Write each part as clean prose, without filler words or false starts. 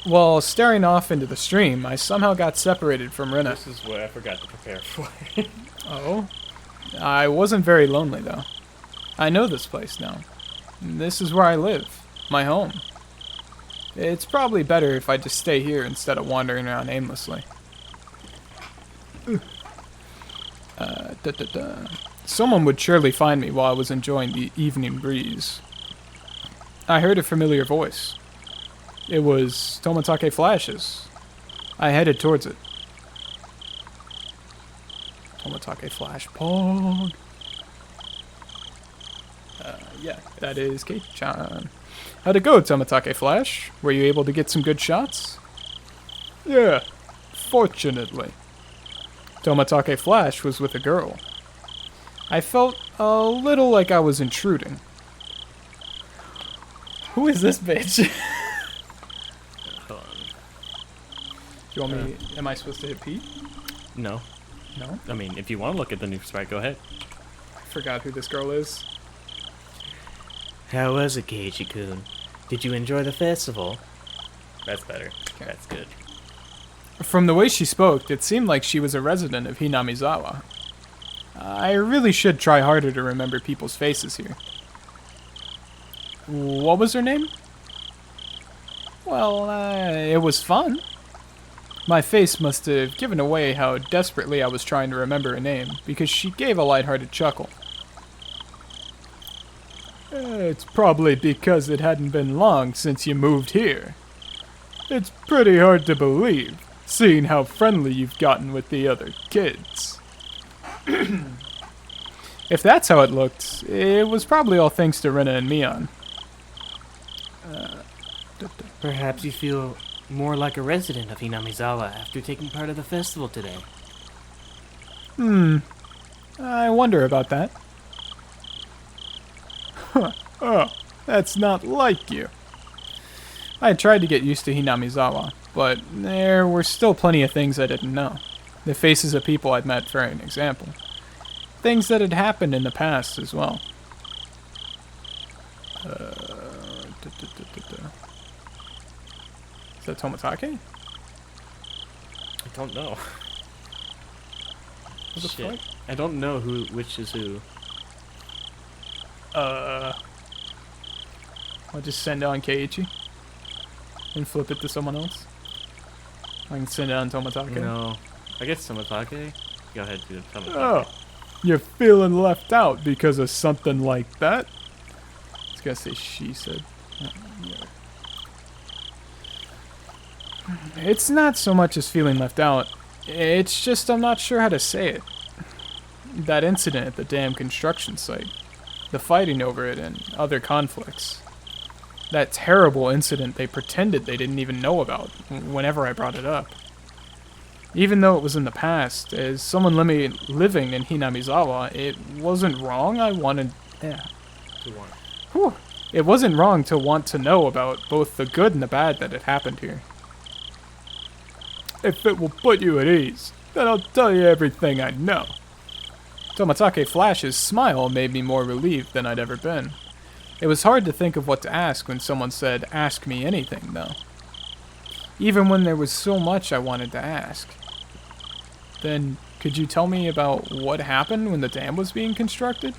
While staring off into the stream, I somehow got separated from Rina. This is what I forgot to prepare for. Oh? I wasn't very lonely, though. I know this place now. This is where I live. My home. It's probably better if I just stay here instead of wandering around aimlessly. Someone would surely find me while I was enjoying the evening breeze. I heard a familiar voice. It was Tomatake Flash's. I headed towards it. Tomatake Flash Pog. Yeah, that is Kate-chan. How'd it go, Tomatake Flash? Were you able to get some good shots? Yeah, fortunately. Tomatake Flash was with a girl. I felt a little like I was intruding. Who is this bitch? Hold on. Do you want me... Am I supposed to hit P? No. No? I mean, if you want to look at the new sprite, go ahead. I forgot who this girl is. How was it, Keiichi-kun? Did you enjoy the festival? That's better. That's good. From the way she spoke, it seemed like she was a resident of Hinamizawa. I really should try harder to remember people's faces here. What was her name? Well, it was fun. My face must have given away how desperately I was trying to remember her name, because she gave a lighthearted chuckle. It's probably because it hadn't been long since you moved here. It's pretty hard to believe, seeing how friendly you've gotten with the other kids. If that's how it looked, it was probably all thanks to Rina and Mion. Perhaps you feel more like a resident of Hinamizawa after taking part of the festival today. I wonder about that. Oh, that's not like you. I had tried to get used to Hinamizawa, but there were still plenty of things I didn't know. The faces of people I'd met, for an example. Things that had happened in the past as well. Is that Tomatake? I don't know. What the Shit. fuck? I don't know which is who. I'll just send it on Keiichi and flip it to someone else. I can send it on Tomatake. No. I guess Tomatake. Go ahead, do Tomatake. Oh, you're feeling left out because of something like that? I was gonna say she said. Yeah. It's not so much as feeling left out. It's just I'm not sure how to say it. That incident at the damn construction site. The fighting over it and other conflicts. That terrible incident they pretended they didn't even know about whenever I brought it up. Even though it was in the past, as someone living in Hinamizawa, it wasn't wrong. I wanted... Yeah. Whew. It wasn't wrong to want to know about both the good and the bad that had happened here. If it will put you at ease, then I'll tell you everything I know. Tomatake Flash's smile made me more relieved than I'd ever been. It was hard to think of what to ask when someone said, "Ask me anything," though. Even when there was so much I wanted to ask. Then, could you tell me about what happened when the dam was being constructed?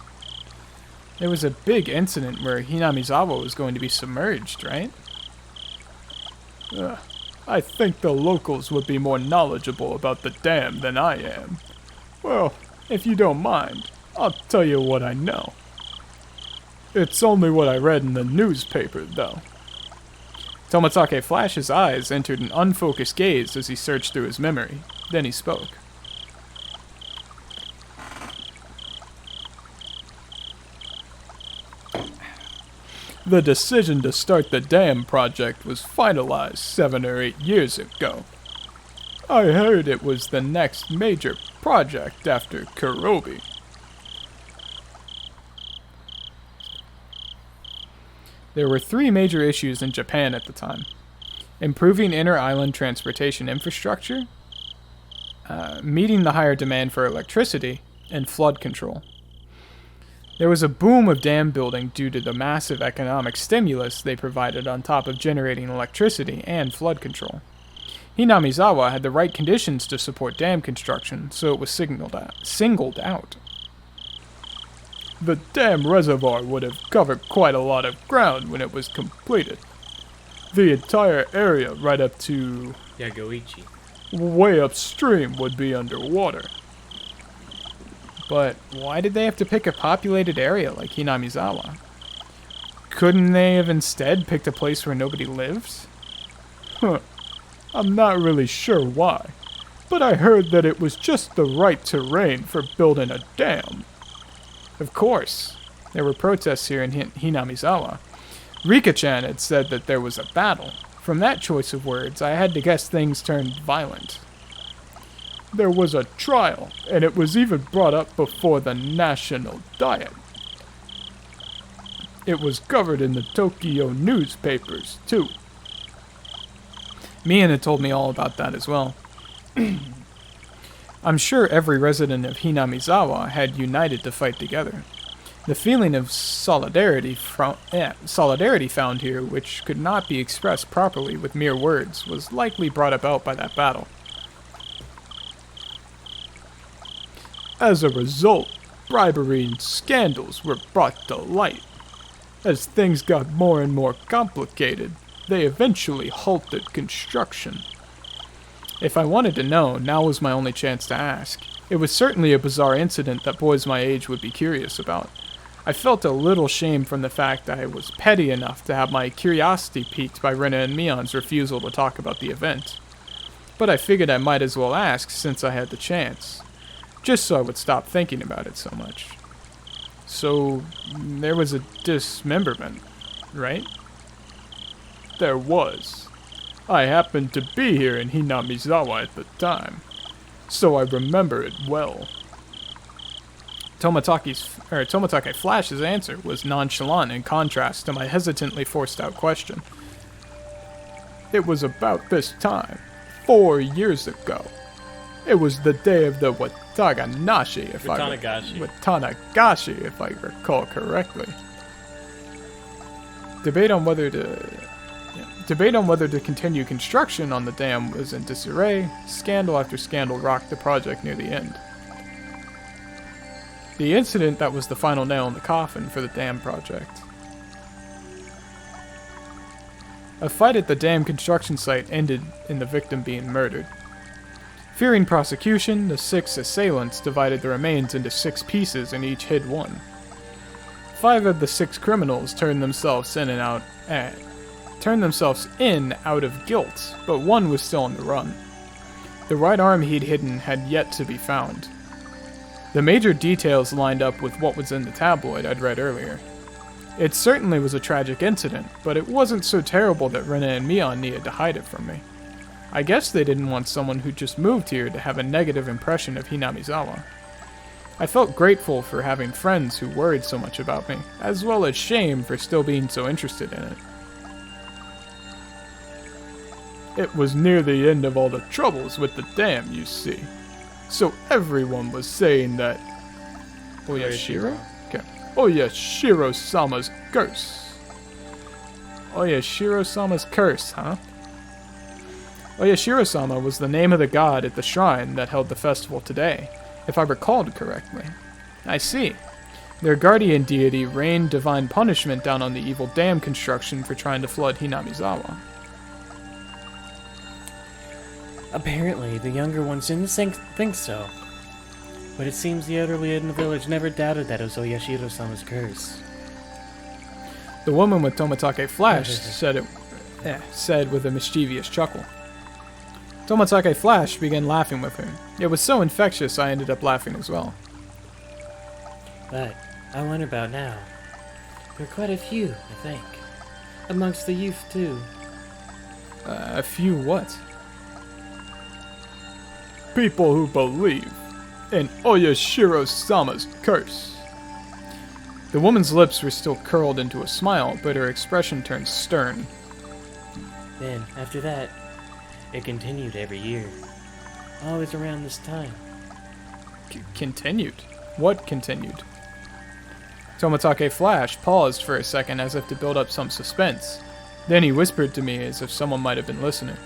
There was a big incident where Hinamizawa was going to be submerged, right? I think the locals would be more knowledgeable about the dam than I am. Well, if you don't mind, I'll tell you what I know. It's only what I read in the newspaper, though. Tomatake Flash's eyes entered an unfocused gaze as he searched through his memory. Then he spoke. The decision to start the dam project was finalized 7 or 8 years ago. I heard it was the next major project after Kurobi. There were 3 major issues in Japan at the time. Improving inter-island transportation infrastructure, meeting the higher demand for electricity, and flood control. There was a boom of dam building due to the massive economic stimulus they provided on top of generating electricity and flood control. Hinamizawa had the right conditions to support dam construction, so it was singled out. The dam reservoir would have covered quite a lot of ground when it was completed. The entire area right up to Yagoichi. way upstream would be underwater. But why did they have to pick a populated area like Hinamizawa? Couldn't they have instead picked a place where nobody lives? I'm not really sure why, but I heard that it was just the right terrain for building a dam. Of course, there were protests here in Hinamizawa. Rika-chan had said that there was a battle. From that choice of words, I had to guess things turned violent. There was a trial, and it was even brought up before the national diet. It was covered in the Tokyo newspapers, too. Mian had told me all about that as well. I'm sure every resident of Hinamizawa had united to fight together. The feeling of solidarity found here, which could not be expressed properly with mere words, was likely brought about by that battle. As a result, bribery and scandals were brought to light. As things got more and more complicated, they eventually halted construction. If I wanted to know, now was my only chance to ask. It was certainly a bizarre incident that boys my age would be curious about. I felt a little shame from the fact that I was petty enough to have my curiosity piqued by Rena and Mion's refusal to talk about the event. But I figured I might as well ask since I had the chance. Just so I would stop thinking about it so much. So, there was a dismemberment, right? There was. I happened to be here in Hinamizawa at the time, so I remember it well. Toмотake Flash's answer was nonchalant in contrast to my hesitantly forced-out question. It was about this time, 4 years ago. It was the day of the Watanagashi, if I recall correctly. Debate on whether to continue construction on the dam was in disarray. Scandal after scandal rocked the project near the end. The incident that was the final nail in the coffin for the dam project. A fight at the dam construction site ended in the victim being murdered. Fearing prosecution, the 6 assailants divided the remains into 6 pieces and each hid one. 5 of the 6 criminals turned themselves in out of guilt, but one was still on the run. The right arm he'd hidden had yet to be found. The major details lined up with what was in the tabloid I'd read earlier. It certainly was a tragic incident, but it wasn't so terrible that Rena and Mion needed to hide it from me. I guess they didn't want someone who just moved here to have a negative impression of Hinamizawa. I felt grateful for having friends who worried so much about me, as well as shame for still being so interested in it. It was near the end of all the troubles with the dam, you see. So everyone was saying that Oyashiro? Okay. Oyashiro-sama's curse. Oyashiro-sama's curse, huh? Oyashiro-sama was the name of the god at the shrine that held the festival today, if I recalled correctly. I see. Their guardian deity rained divine punishment down on the evil dam construction for trying to flood Hinamizawa. Apparently, the younger ones didn't think so. But it seems the elderly in the village never doubted that it was Oyashiro-sama's curse. The woman with Toмотake Flash said with a mischievous chuckle. Toмотake Flash began laughing with her. It was so infectious I ended up laughing as well. But I wonder about now. There are quite a few, I think. Amongst the youth, too. A few what? People who believe in Oyashiro-sama's curse. The woman's lips were still curled into a smile, but her expression turned stern. Then, after that, it continued every year. Always around this time. Continued? What continued? Tomatake Flash paused for a second as if to build up some suspense. Then he whispered to me as if someone might have been listening.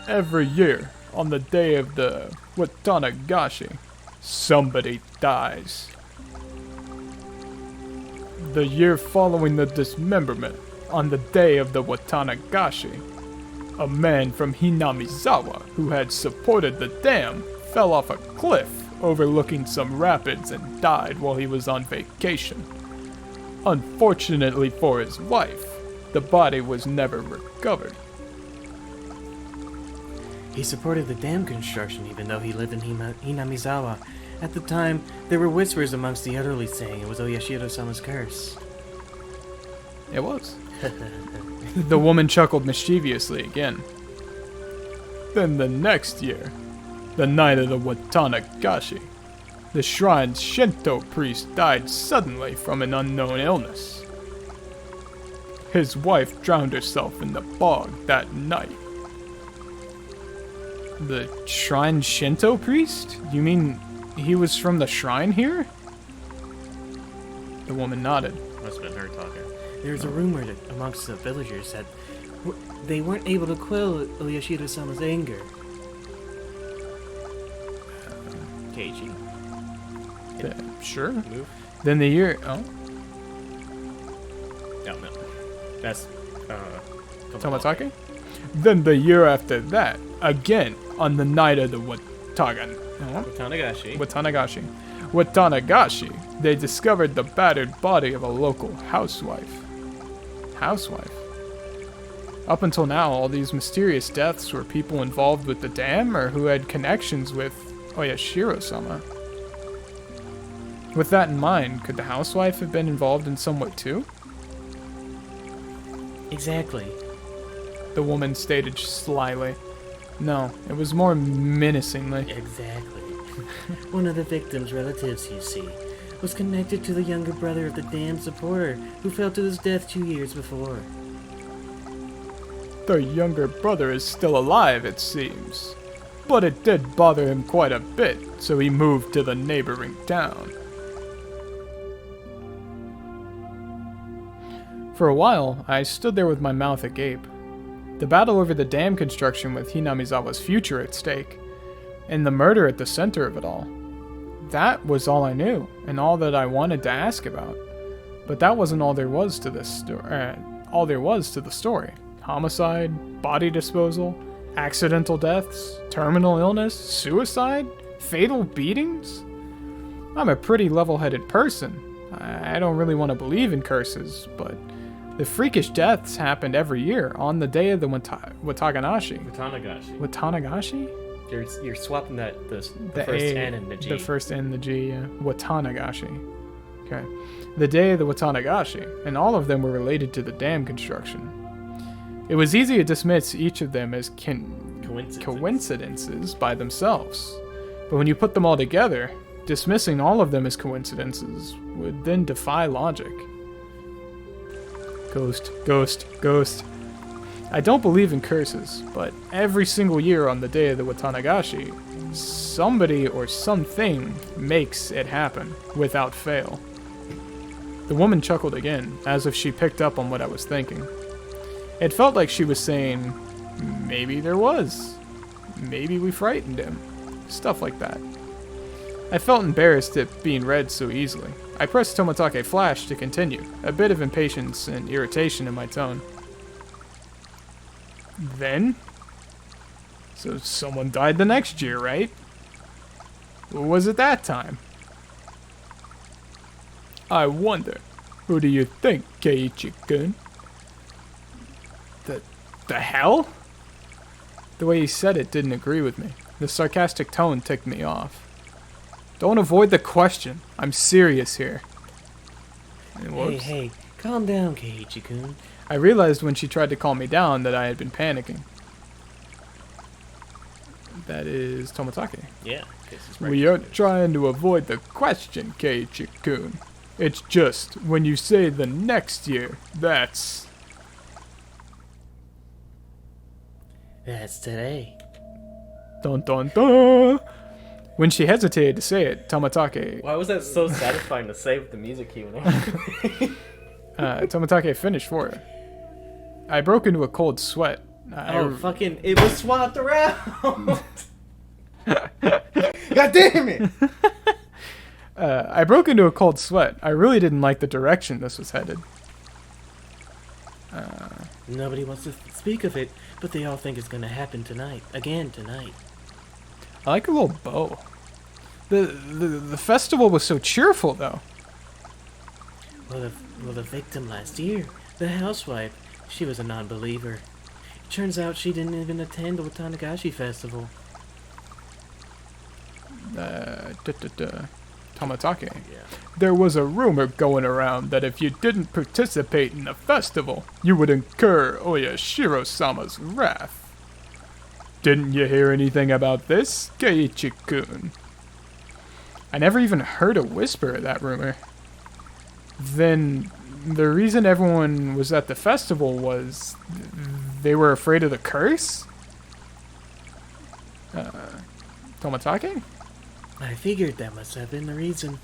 Every year, on the day of the Watanagashi, somebody dies. The year following the dismemberment, on the day of the Watanagashi, a man from Hinamizawa who had supported the dam fell off a cliff overlooking some rapids and died while he was on vacation. Unfortunately for his wife, the body was never recovered. He supported the dam construction even though he lived in Hinamizawa. At the time, there were whispers amongst the elderly saying it was Oyashiro-sama's curse. It was. The woman chuckled mischievously again. Then the next year, the night of the Watanagashi, the shrine's Shinto priest died suddenly from an unknown illness. His wife drowned herself in the bog that night. The shrine Shinto priest? You mean he was from the shrine here? The woman nodded. Must have been her talking. There's a rumor that amongst the villagers that they weren't able to quell Oyashiro-sama's anger. Keiji. Sure. Move. Then the year... Oh, No. That's, Tomatake? Then the year after that, again, on the night of the Watanagashi, they discovered the battered body of a local housewife. Up until now, all these mysterious deaths were people involved with the dam or who had connections with Oyashiro-sama. With that in mind, could the housewife have been involved in some way too? Exactly. The woman stated slyly. No, it was more menacingly. Exactly. One of the victim's relatives, you see, was connected to the younger brother of the dam supporter who fell to his death 2 years before. The younger brother is still alive, it seems. But it did bother him quite a bit, so he moved to the neighboring town. For a while, I stood there with my mouth agape. The battle over the dam construction with Hinamizawa's future at stake, and the murder at the center of it all. That was all I knew, and all that I wanted to ask about. But that wasn't all there was to this story. Homicide, body disposal, accidental deaths, terminal illness, suicide, fatal beatings. I'm a pretty level-headed person. I don't really want to believe in curses, but the freakish deaths happened every year on the day of the Watanagashi. Watanagashi? You're swapping the first A, N and the G. The first N and the G, yeah. Watanagashi. Okay. The day of the Watanagashi, and all of them were related to the dam construction. It was easy to dismiss each of them as coincidences by themselves. But when you put them all together, dismissing all of them as coincidences would then defy logic. Ghost. I don't believe in curses, but every single year on the day of the Watanagashi, somebody or something makes it happen, without fail. The woman chuckled again, as if she picked up on what I was thinking. It felt like she was saying, maybe there was. Maybe we frightened him. Stuff like that. I felt embarrassed at being read so easily. I pressed Tomatake Flash to continue, a bit of impatience and irritation in my tone. Then? So someone died the next year, right? Who was it that time? I wonder, who do you think, Keiichi-kun? The hell? The way he said it didn't agree with me. The sarcastic tone ticked me off. Don't avoid the question. I'm serious here. Hey, calm down, Keiichi-kun. I realized when she tried to calm me down that I had been panicking. That is Tomatake. Yeah. We aren't trying to avoid the question, Keiichi-kun. It's just, when you say the next year, that's today. Dun dun dun! When she hesitated to say it, Tomatake Why was that so satisfying to say with the music cue and everything? Tomatake finished for her. I broke into a cold sweat. Fucking, it was swapped around! God damn it! I broke into a cold sweat. I really didn't like the direction this was headed. Nobody wants to speak of it, but they all think it's gonna happen tonight. Again tonight. I like a little bow. The festival was so cheerful, though. Well, the victim last year, the housewife, she was a non-believer. It turns out she didn't even attend the Onikakushi festival. Tomatake. Yeah. There was a rumor going around that if you didn't participate in the festival, you would incur Oyashiro-sama's wrath. Didn't you hear anything about this, Keiichi-kun? I never even heard a whisper of that rumor. Then the reason everyone was at the festival was they were afraid of the curse? Tomatake? I figured that must have been the reason.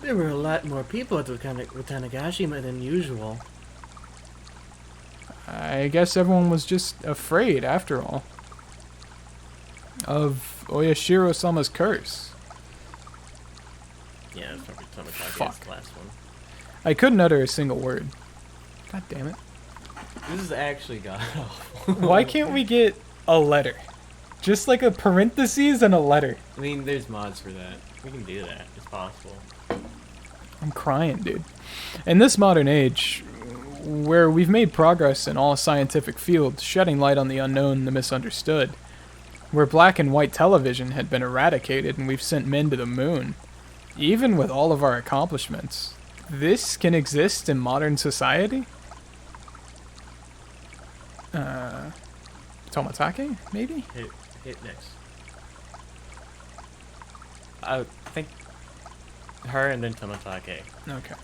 There were a lot more people at the Onikakushi than usual. I guess everyone was just afraid, after all, of Oyashiro-sama's curse. Yeah, it's probably Tomatake's Fuck. last one. I couldn't utter a single word. God damn it. This is actually god awful. Why can't we get a letter? Just like a parentheses and a letter. I mean, there's mods for that. We can do that. It's possible. I'm crying, dude. In this modern age, where we've made progress in all scientific fields, shedding light on the unknown and the misunderstood, where black and white television had been eradicated and we've sent men to the moon, even with all of our accomplishments, this can exist in modern society? Tomatake, maybe? Hit next. I think her and then Tomatake. Okay.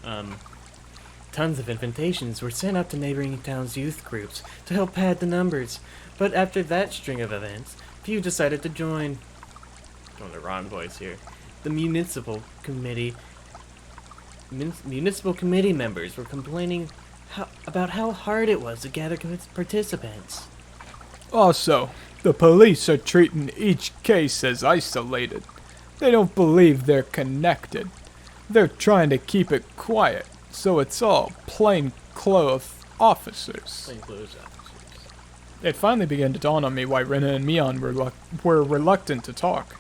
Tons of invitations were sent out to neighboring towns' youth groups to help pad the numbers, but after that string of events, few decided to join. Going the wrong voice here. The municipal committee members were complaining about how hard it was to gather participants. Also, the police are treating each case as isolated. They don't believe they're connected. They're trying to keep it quiet, so it's all plainclothes officers. Plainclothes officers. It finally began to dawn on me why Rena and Mion were reluctant to talk.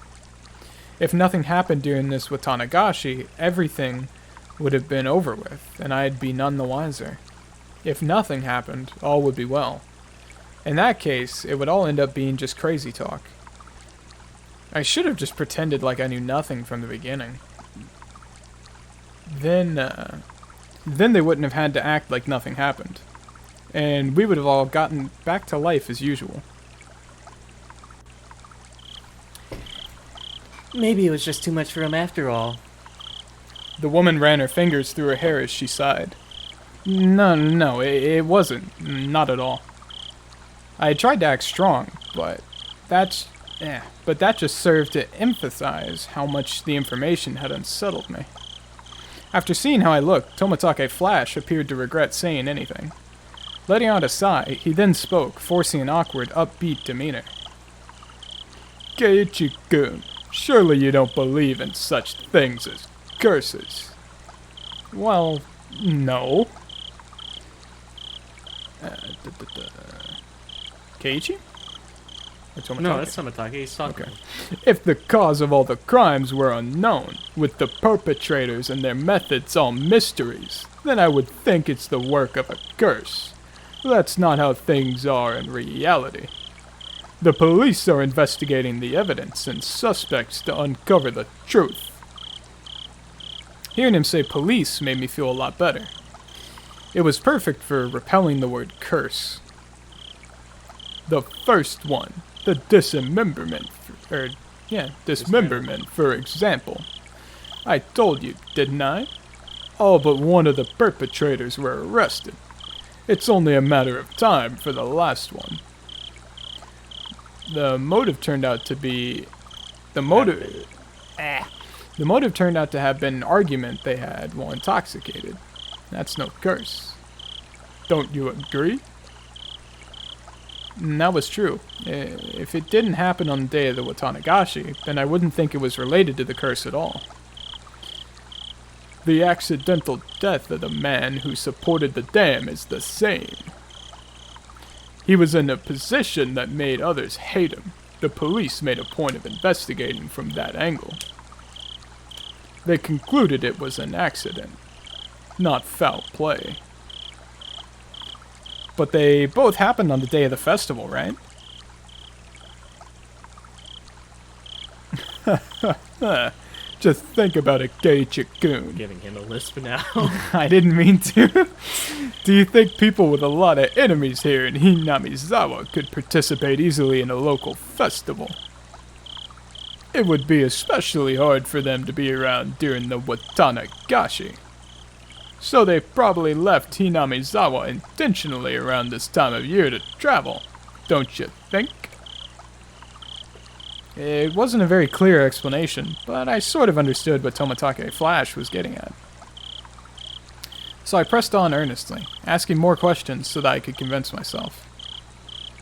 If nothing happened during this with Tanagashi, everything would have been over with, and I'd be none the wiser. If nothing happened, all would be well. In that case, it would all end up being just crazy talk. I should have just pretended like I knew nothing from the beginning. Then they wouldn't have had to act like nothing happened. And we would have all gotten back to life as usual. Maybe it was just too much for him after all. The woman ran her fingers through her hair as she sighed. No, it wasn't. Not at all. I tried to act strong, but that just served to emphasize how much the information had unsettled me. After seeing how I looked, Tomatake Flash appeared to regret saying anything. Letting out a sigh, he then spoke, forcing an awkward, upbeat demeanor. Keiichi-kun, surely you don't believe in such things as curses. Well, no. Keiichi? Or Tomatake? No, that's Tomatake. He's talking. Okay. If the cause of all the crimes were unknown, with the perpetrators and their methods all mysteries, then I would think it's the work of a curse. That's not how things are in reality. The police are investigating the evidence and suspects to uncover the truth. Hearing him say police made me feel a lot better. It was perfect for repelling the word curse. The first one, the dismemberment, for example. I told you, didn't I? All but one of the perpetrators were arrested. It's only a matter of time for the last one. The motive turned out to be the motive... The motive turned out to have been an argument they had while intoxicated. That's no curse. Don't you agree? That was true. If it didn't happen on the day of the Watanagashi, then I wouldn't think it was related to the curse at all. The accidental death of the man who supported the dam is the same. He was in a position that made others hate him. The police made a point of investigating from that angle. They concluded it was an accident, not foul play. But they both happened on the day of the festival, right? Just think about it, Keiichi-kun. Giving him a lisp now. I didn't mean to. Do you think people with a lot of enemies here in Hinamizawa could participate easily in a local festival? It would be especially hard for them to be around during the Watanagashi. So they probably left Hinamizawa intentionally around this time of year to travel, don't you think? It wasn't a very clear explanation, but I sort of understood what Tomatake Flash was getting at. So I pressed on earnestly, asking more questions so that I could convince myself.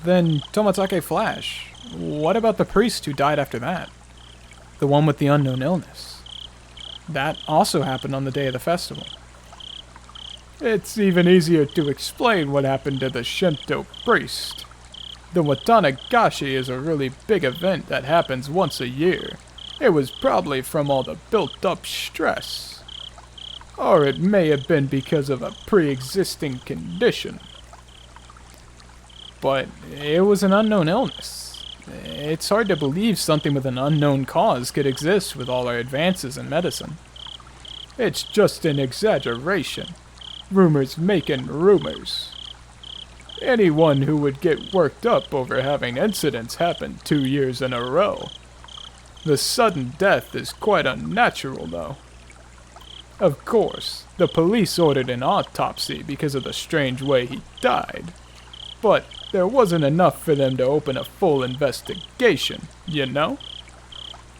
Then, Tomatake Flash, what about the priest who died after that? The one with the unknown illness. That also happened on the day of the festival. It's even easier to explain what happened to the Shinto priest. The Watanagashi is a really big event that happens once a year. It was probably from all the built-up stress. Or it may have been because of a pre-existing condition. But it was an unknown illness. It's hard to believe something with an unknown cause could exist with all our advances in medicine. It's just an exaggeration. Rumors making rumors. Anyone who would get worked up over having incidents happen 2 years in a row. The sudden death is quite unnatural, though. Of course, the police ordered an autopsy because of the strange way he died. But there wasn't enough for them to open a full investigation, you know?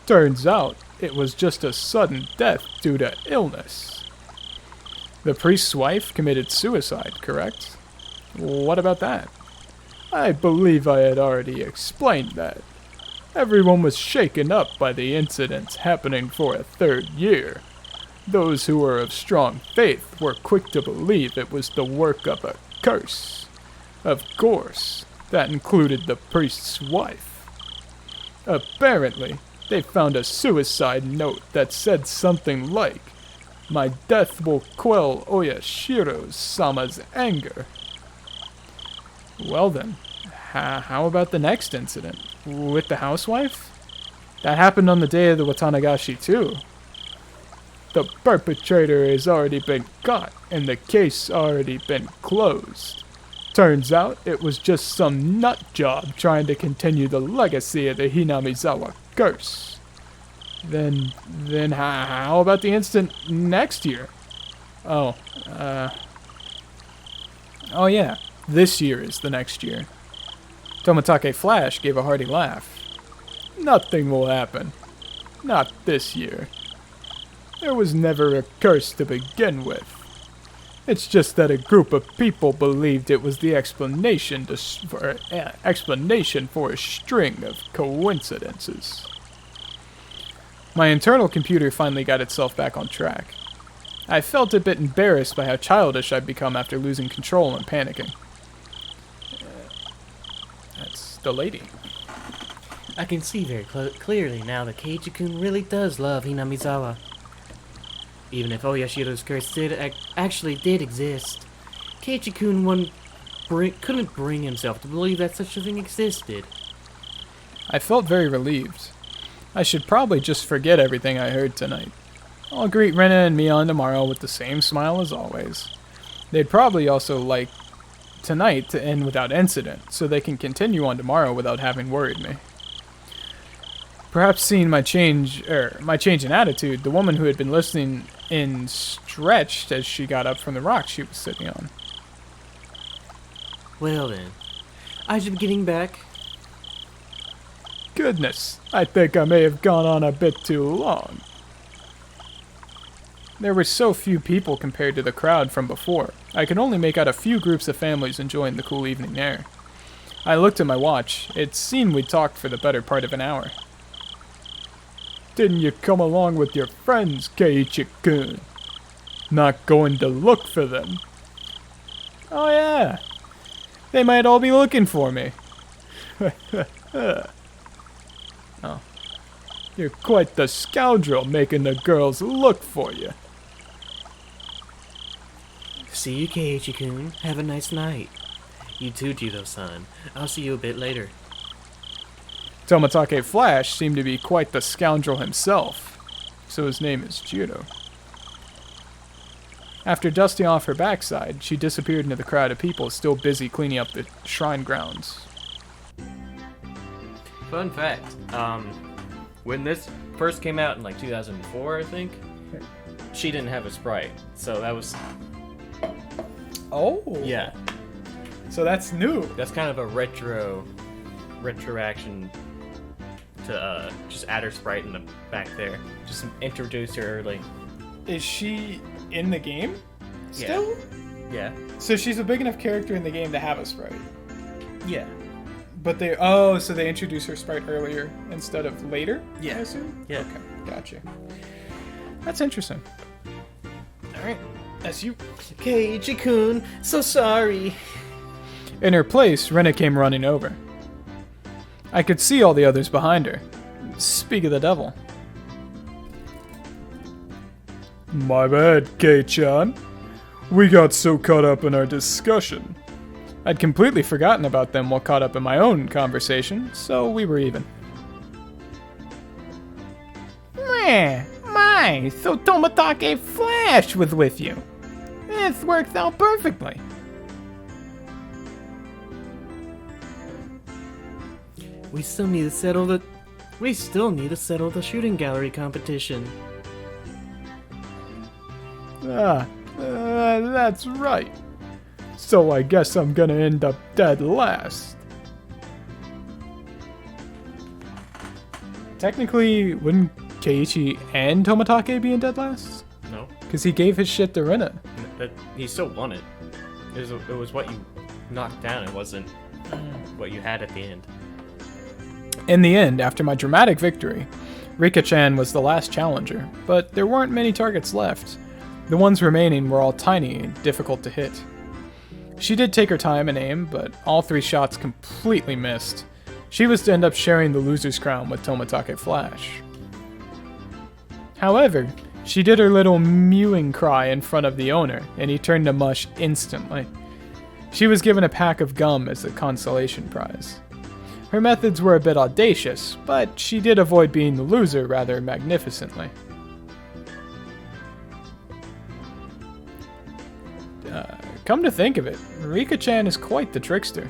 Turns out, it was just a sudden death due to illness. The priest's wife committed suicide, correct? What about that? I believe I had already explained that. Everyone was shaken up by the incidents happening for a 3rd year. Those who were of strong faith were quick to believe it was the work of a curse. Of course, that included the priest's wife. Apparently, they found a suicide note that said something like, "My death will quell Oyashiro-sama's anger." Well then, how about the next incident? With the housewife? That happened on the day of the Watanagashi too. The perpetrator has already been caught, and the case already been closed. Turns out it was just some nut job trying to continue the legacy of the Hinamizawa curse. Then how about the incident next year? Oh yeah, this year is the next year. Tomatake Flash gave a hearty laugh. Nothing will happen. Not this year. There was never a curse to begin with. It's just that a group of people believed it was the explanation for a string of coincidences. My internal computer finally got itself back on track. I felt a bit embarrassed by how childish I'd become after losing control and panicking. That's the lady. I can see very clearly now that Keiichi-kun really does love Hinamizawa. Even if Oyashiro's curse actually did exist, Keiichi-kun couldn't bring himself to believe that such a thing existed. I felt very relieved. I should probably just forget everything I heard tonight. I'll greet Rena and Mion tomorrow with the same smile as always. They'd probably also like tonight to end without incident, so they can continue on tomorrow without having worried me. Perhaps seeing my change in attitude, the woman who had been listening in stretched as she got up from the rock she was sitting on. Well then, I should be getting back. goodness, I think I may have gone on a bit too long. There were so few people compared to the crowd from before. I could only make out a few groups of families enjoying the cool evening air. I looked at my watch. It seemed we'd talked for the better part of an hour. Didn't you come along with your friends, Keiichi-kun? Not going to look for them? Oh yeah. They might all be looking for me. Oh. You're quite the scoundrel making the girls look for you. See you, Keiichi-kun. Have a nice night. You too, Jito-san. I'll see you a bit later. Tomatake Flash seemed to be quite the scoundrel himself, so his name is Judo. After dusting off her backside, she disappeared into the crowd of people still busy cleaning up the shrine grounds. Fun fact, when this first came out in like 2004, I think, she didn't have a sprite, so that was... Oh! Yeah, So that's new. that's kind of a retroaction to just add her sprite in the back there. Just introduce her early. Is she in the game Yeah. still? Yeah. So she's a big enough character in the game to have a sprite. Yeah. But so they introduce her sprite earlier instead of later? Yeah. I assume? Yeah. Okay, gotcha. That's interesting. Alright, that's you. Keiichi-kun, so sorry. In her place, Rena came running over. I could see all the others behind her. Speak of the devil. My bad, Kei-chan. We got so caught up in our discussion. I'd completely forgotten about them while caught up in my own conversation, so we were even. My, so Tomatake Flash was with you. This works out perfectly. We still need to settle the shooting gallery competition. That's right. So I guess I'm gonna end up dead last. Technically, wouldn't Keiichi and Tomatake be in dead last? No. Because he gave his shit to Rena. But he still won it. It was what you knocked down. It wasn't what you had at the end. In the end, after my dramatic victory, Rika-chan was the last challenger, but there weren't many targets left. The ones remaining were all tiny and difficult to hit. She did take her time and aim, but all 3 shots completely missed. She was to end up sharing the loser's crown with Tomatake Flash. However, she did her little mewing cry in front of the owner, and he turned to mush instantly. She was given a pack of gum as a consolation prize. Her methods were a bit audacious, but she did avoid being the loser rather magnificently. Come to think of it, Rika-chan is quite the trickster.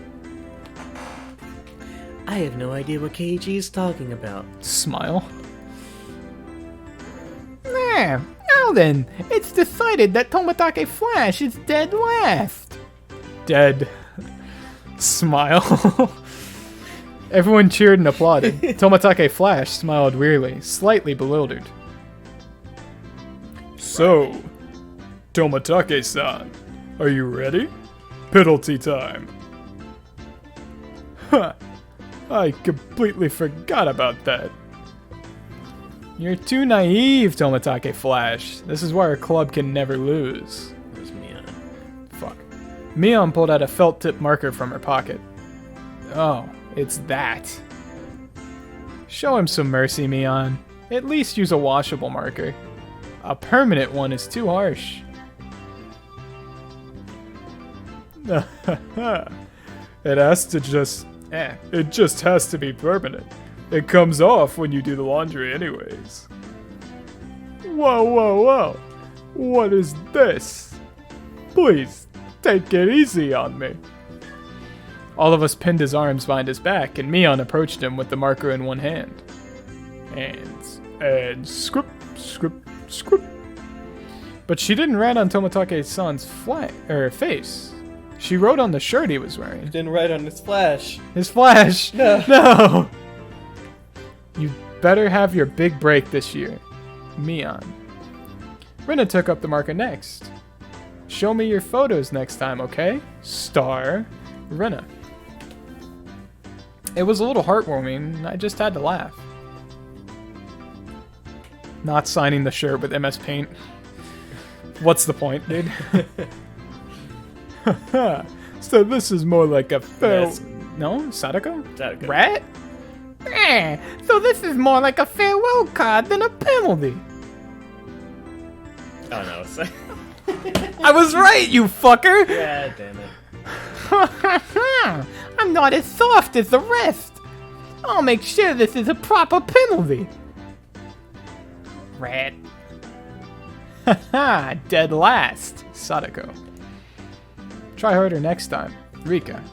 I have no idea what Keiichi is talking about. Smile. Now then, it's decided that Tomatake Flash is dead last. Dead. Smile. Everyone cheered and applauded. Tomatake Flash smiled wearily, slightly bewildered. So, Tomatake-san, are you ready? Penalty time. Huh. I completely forgot about that. You're too naive, Tomatake Flash. This is why our club can never lose. Where's Mion? Fuck. Mion pulled out a felt-tip marker from her pocket. Oh, it's that. Show him some mercy, Mion. At least use a washable marker. A permanent one is too harsh. It just has to be permanent. It comes off when you do the laundry anyways. Whoa. What is this? Please, take it easy on me. All of us pinned his arms behind his back, and Mion approached him with the marker in one hand. And scrip. But she didn't write on Tomatake-san's face. She wrote on the shirt he was wearing. Didn't write on his flash. His flash! No. No! You better have your big break this year. Mion. Rina took up the marker next. Show me your photos next time, okay? Star Rina. It was a little heartwarming. I just had to laugh. Not signing the shirt with MS Paint. What's the point, dude? So this is more like a Yes. No? Sadako? Sadako. Rat? So this is more like a farewell card than a penalty. Oh no. I was right, you fucker! Yeah, damn it. I'm not as soft as the rest. I'll make sure this is a proper penalty. Rat. Haha, dead last. Sadako. Try harder next time. Rika.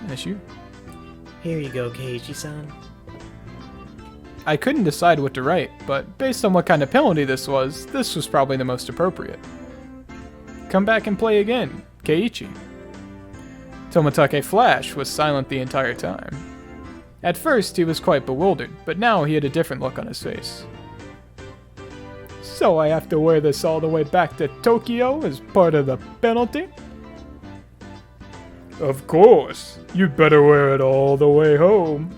That's you. Here you go, Keiichi-san. I couldn't decide what to write, but based on what kind of penalty this was probably the most appropriate. Come back and play again, Keiichi. Tomatake Flash was silent the entire time. At first, he was quite bewildered, but now he had a different look on his face. So I have to wear this all the way back to Tokyo as part of the penalty? Of course. You'd better wear it all the way home.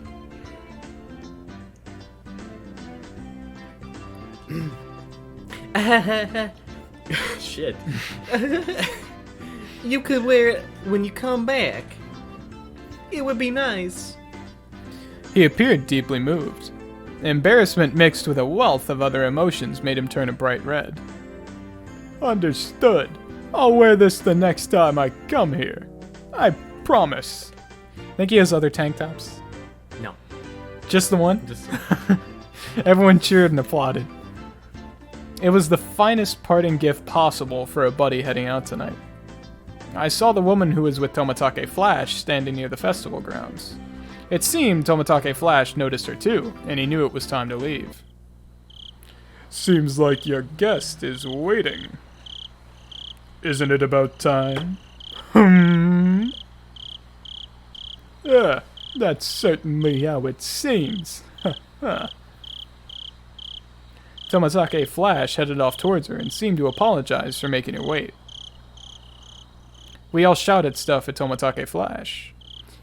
Shit. You could wear it when you come back. It would be nice. He appeared deeply moved. Embarrassment mixed with a wealth of other emotions made him turn a bright red. Understood. I'll wear this the next time I come here. I promise. Think he has other tank tops? No. Just the one? Just Everyone cheered and applauded. It was the finest parting gift possible for a buddy heading out tonight. I saw the woman who was with Tomatake Flash standing near the festival grounds. It seemed Tomatake Flash noticed her too, and he knew it was time to leave. Seems like your guest is waiting. Isn't it about time? Yeah, that's certainly how it seems. Tomatake Flash headed off towards her and seemed to apologize for making her wait. We all shouted stuff at Tomatake Flash.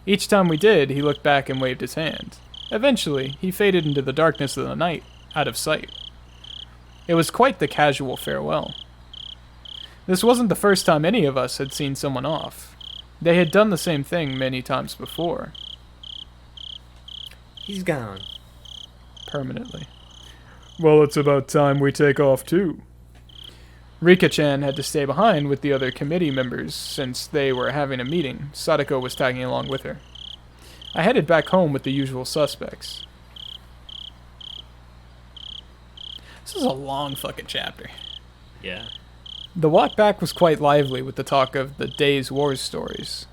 Each time we did, he looked back and waved his hand. Eventually, he faded into the darkness of the night, out of sight. It was quite the casual farewell. This wasn't the first time any of us had seen someone off. They had done the same thing many times before. He's gone. Permanently. Well, it's about time we take off too. Rika-chan had to stay behind with the other committee members since they were having a meeting. Sadako was tagging along with her. I headed back home with the usual suspects. This is a long fucking chapter. yeah. The walk back was quite lively with the talk of the day's wars stories.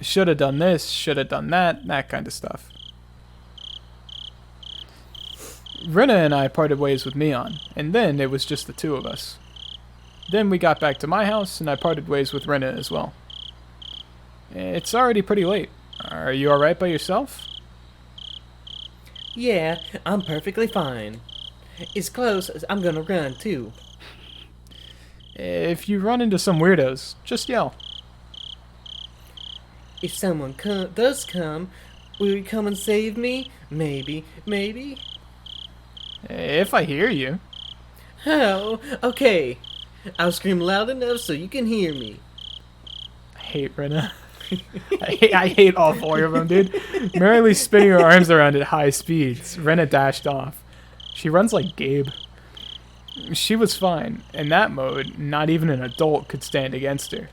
Shoulda done this, shoulda done that, that kind of stuff. Rina and I parted ways with Mion, and then it was just the two of us. Then we got back to my house, and I parted ways with Rina as well. It's already pretty late. Are you alright by yourself? Yeah, I'm perfectly fine. It's close as I'm gonna run too. If you run into some weirdos, just yell. If someone does come, will you come and save me? Maybe. If I hear you. Oh, okay. I'll scream loud enough so you can hear me. I hate Rina. I hate all four of them, dude. Merrily spinning her arms around at high speeds, Rina dashed off. She runs like Gabe. She was fine. In that mode, not even an adult could stand against her.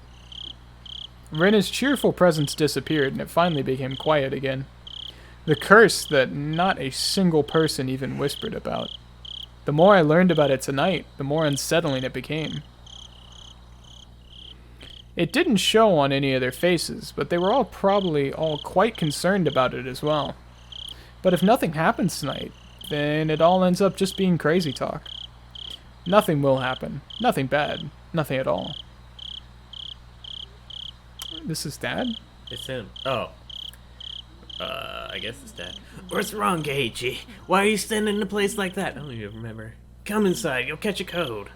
Rina's cheerful presence disappeared, and it finally became quiet again. The curse that not a single person even whispered about. The more I learned about it tonight, the more unsettling it became. It didn't show on any of their faces, but they were all probably quite concerned about it as well. But if nothing happens tonight, then it all ends up just being crazy talk. Nothing will happen. Nothing bad. Nothing at all. This is Dad? It's him. Oh. I guess it's Dad. What's wrong, Keiichi? Why are you standing in a place like that? I don't even remember. Come inside, you'll catch a cold.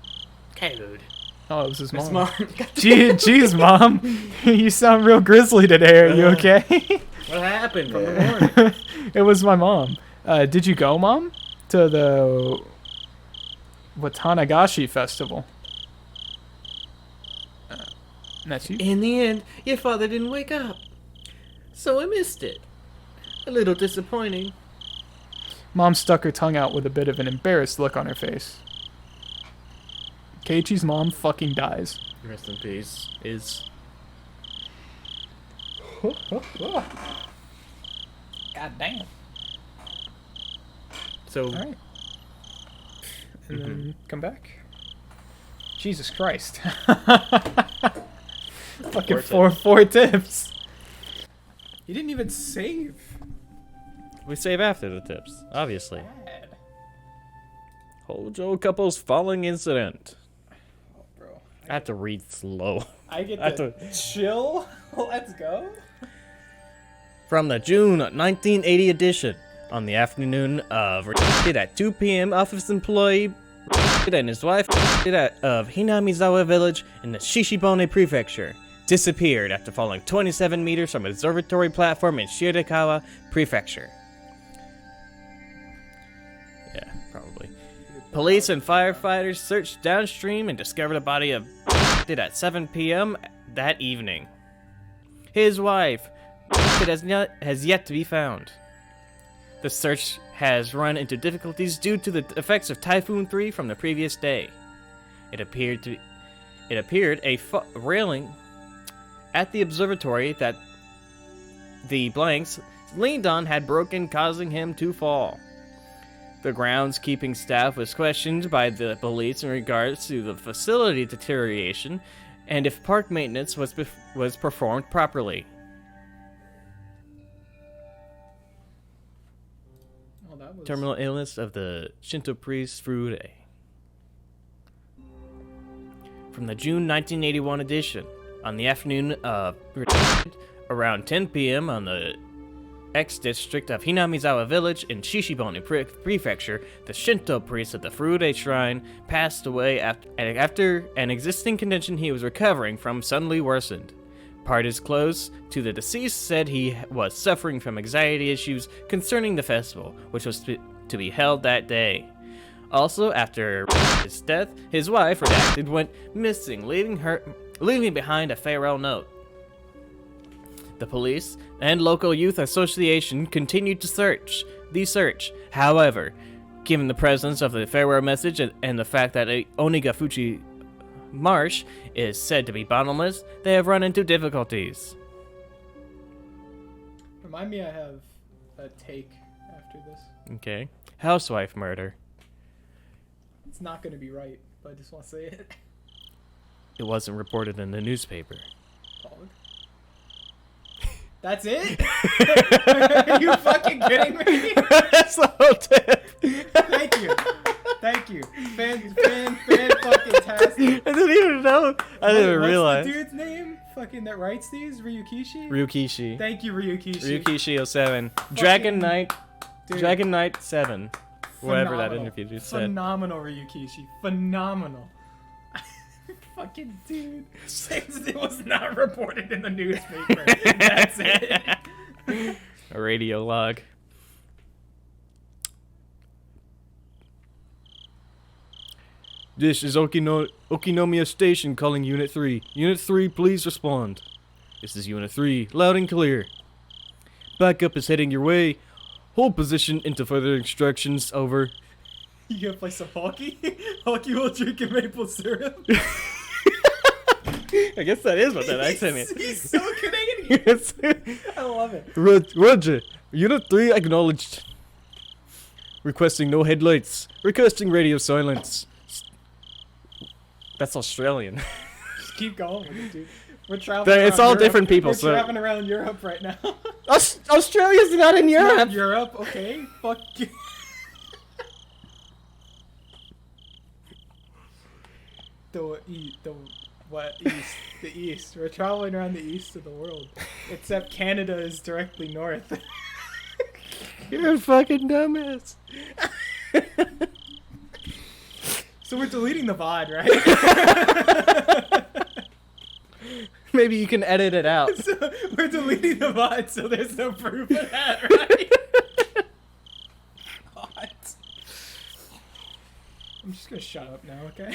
Code. Oh, it was his mom. Mom. Jeez, Mom. You sound real grizzly today. Are you okay? What happened from the morning? It was my mom. Did you go, Mom? To the Watanagashi festival? That's you? In the end, your father didn't wake up. So I missed it. A little disappointing. Mom stuck her tongue out with a bit of an embarrassed look on her face. Keiichi's mom fucking dies. Rest in peace. Is God damn. so. All right. And then come back. Jesus Christ. Fucking four tips. You didn't even save. We save after the tips, obviously. Hojo couple's falling incident. Oh, bro. I have to read slow. I get to chill. Let's go. From the June 1980 edition, on the afternoon of at 2 p.m., office employee and his wife of Hinamizawa village in the Shishibone prefecture disappeared after falling 27 meters from an observatory platform in Shirakawa prefecture. Yeah, probably. Police and firefighters searched downstream and discovered a body of at 7 p.m. that evening. His wife has yet to be found. The search has run into difficulties due to the effects of Typhoon 3 from the previous day. It appeared a railing at the observatory that the blanks leaned on had broken, causing him to fall. The groundskeeping staff was questioned by the police in regards to the facility deterioration and if park maintenance was performed properly. Terminal illness of the Shinto priest Furude. From the June 1981 edition, on the afternoon of around 10 p.m. on the X-district of Hinamizawa village in Shishibone prefecture, the Shinto priest at the Furude shrine passed away after an existing condition he was recovering from suddenly worsened. Parties close to the deceased said he was suffering from anxiety issues concerning the festival, which was to be held that day. Also, after his death, his wife went missing, leaving behind a farewell note. The police and local youth association continued to search. However, given the presence of the farewell message and the fact that Onikakushi marsh is said to be bottomless, they have run into difficulties. Remind me I have a take after this. Okay. Housewife murder. It's not going to be right, but I just want to say it. It wasn't reported in the newspaper. Dog. That's it? Are you fucking kidding me? That's the whole tip. Thank you. Fan fucking tastic. I didn't even know. I didn't even realize. What's the dude's name? Fucking that writes these? Ryukishi. Thank you, Ryukishi. Ryukishi 07. Dragon Knight 7. Whatever that interview just said. Phenomenal, Ryukishi. Phenomenal. Fucking dude. Since it was not reported in the newspaper. That's it. A radio log. This is Okinomiya Station calling Unit 3. Unit 3, please respond. This is Unit 3, loud and clear. Backup is heading your way. Hold position until further instructions, over. You gonna play some hockey? Hockey while drinking maple syrup? I guess that is what that accent is. He's so Canadian. I love it. Roger. Unit 3 acknowledged. Requesting no headlights. Requesting radio silence. That's Australian. Just keep going with it, dude. We're traveling. It's all Europe. different people. We're traveling around Europe right now. Australia's not in Europe. Not Europe, okay? Fuck you. The east. We're traveling around the east of the world. Except Canada is directly north. You're a fucking dumbass. So we're deleting the VOD, right? Maybe you can edit it out. So we're deleting the VOD, so there's no proof of that, right? What? I'm just gonna shut up now, okay?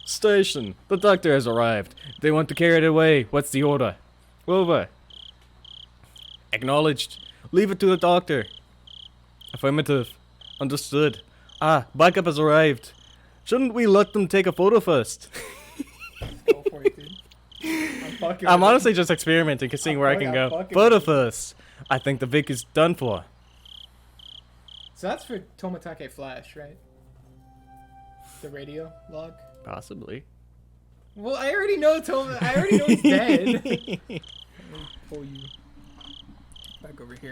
Station. The doctor has arrived. They want to carry it away. What's the order? Over. Acknowledged. Leave it to the doctor. Affirmative. Understood. Ah, backup has arrived. Shouldn't we let them take a photo first? Go for it, dude. I'm honestly just experimenting, seeing where I can go. Photo first. I think the Vic is done for. So that's for Tomatake Flash, right? The radio log? Possibly. Well, I already know I already know he's dead. Let me pull you back over here.